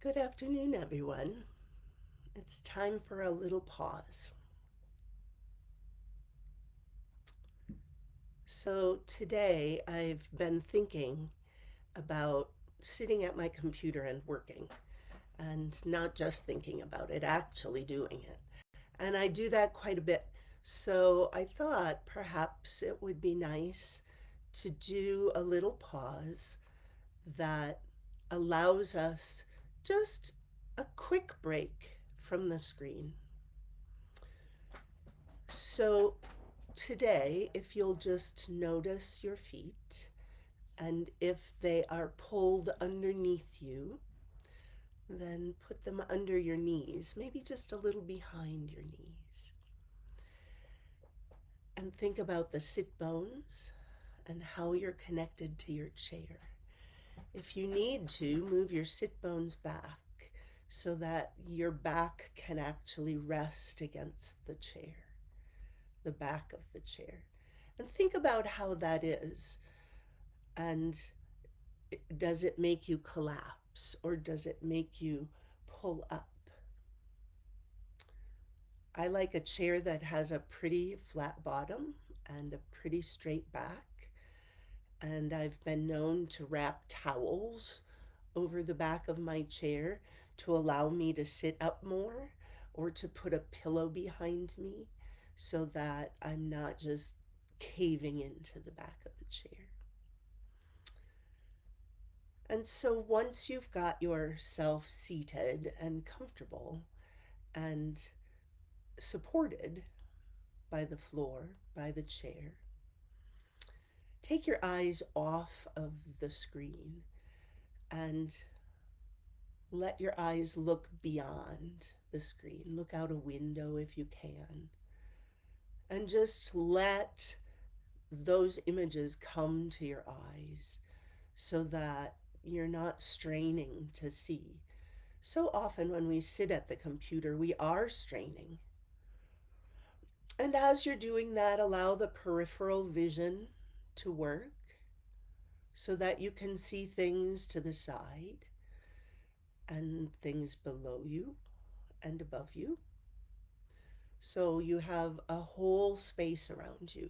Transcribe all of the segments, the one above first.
Good afternoon, everyone. It's time for a little pause. So, today I've been thinking about sitting at my computer and working, and not just thinking about it, actually doing it. And I do that quite a bit. So, I thought perhaps it would be nice to do a little pause that allows us just a quick break from the screen. So, today, if you'll just notice your feet, and if they are pulled underneath you, then put them under your knees, maybe just a little behind your knees. And think about the sit bones and how you're connected to your chair. If you need to, move your sit bones back so that your back can actually rest against the chair, the back of the chair. And think about how that is. And does it make you collapse or does it make you pull up? I like a chair that has a pretty flat bottom and a pretty straight back. And I've been known to wrap towels over the back of my chair to allow me to sit up more, or to put a pillow behind me so that I'm not just caving into the back of the chair. And so once you've got yourself seated and comfortable and supported by the floor, by the chair, take your eyes off of the screen and let your eyes look beyond the screen. Look out a window if you can. And just let those images come to your eyes so that you're not straining to see. So often when we sit at the computer, we are straining. And as you're doing that, allow the peripheral vision to work so that you can see things to the side and things below you and above you. So you have a whole space around you.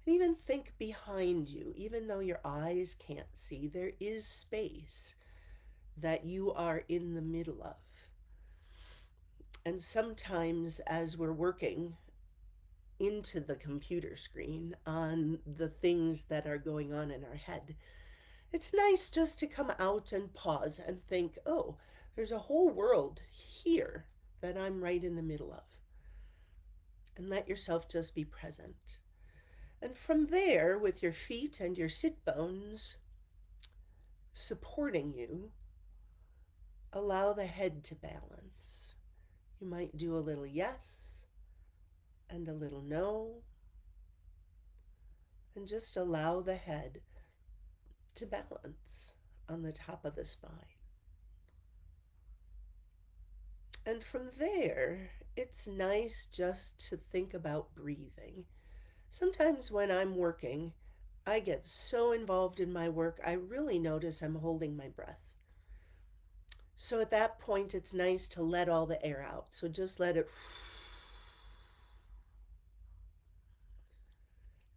And even think behind you, even though your eyes can't see, there is space that you are in the middle of. And sometimes as we're working into the computer screen on the things that are going on in our head, it's nice just to come out and pause and think, oh, there's a whole world here that I'm right in the middle of. And let yourself just be present. And from there, with your feet and your sit bones supporting you, allow the head to balance. You might do a little yes and a little no, and just allow the head to balance on the top of the spine. And from there, it's nice just to think about breathing. Sometimes when I'm working, I get so involved in my work, I really notice I'm holding my breath. So at that point, it's nice to let all the air out. So just let it,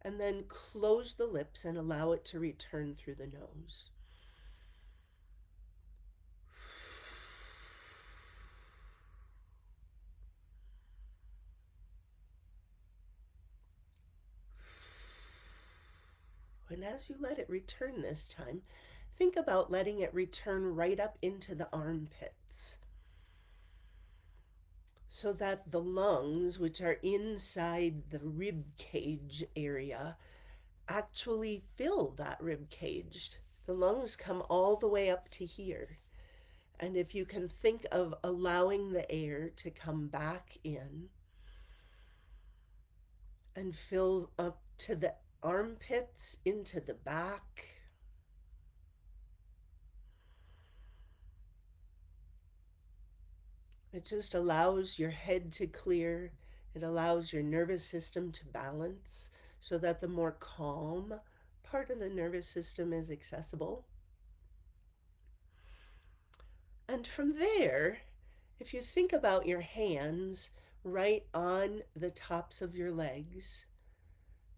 and then close the lips and allow it to return through the nose. And as you let it return this time, think about letting it return right up into the armpits so that the lungs, which are inside the rib cage area, actually fill that rib cage. The lungs come all the way up to here. And if you can think of allowing the air to come back in and fill up to the armpits, into the back. It just allows your head to clear. It allows your nervous system to balance so that the more calm part of the nervous system is accessible. And And from there, if you think about your hands right on the tops of your legs,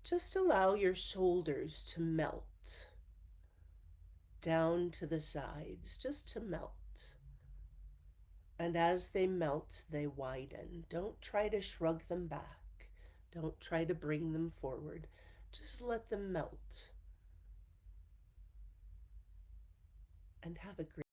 just allow your shoulders to melt down to the sides, just to melt. And as they melt, they widen. Don't try to shrug them back. Don't try to bring them forward. Just let them melt and have a great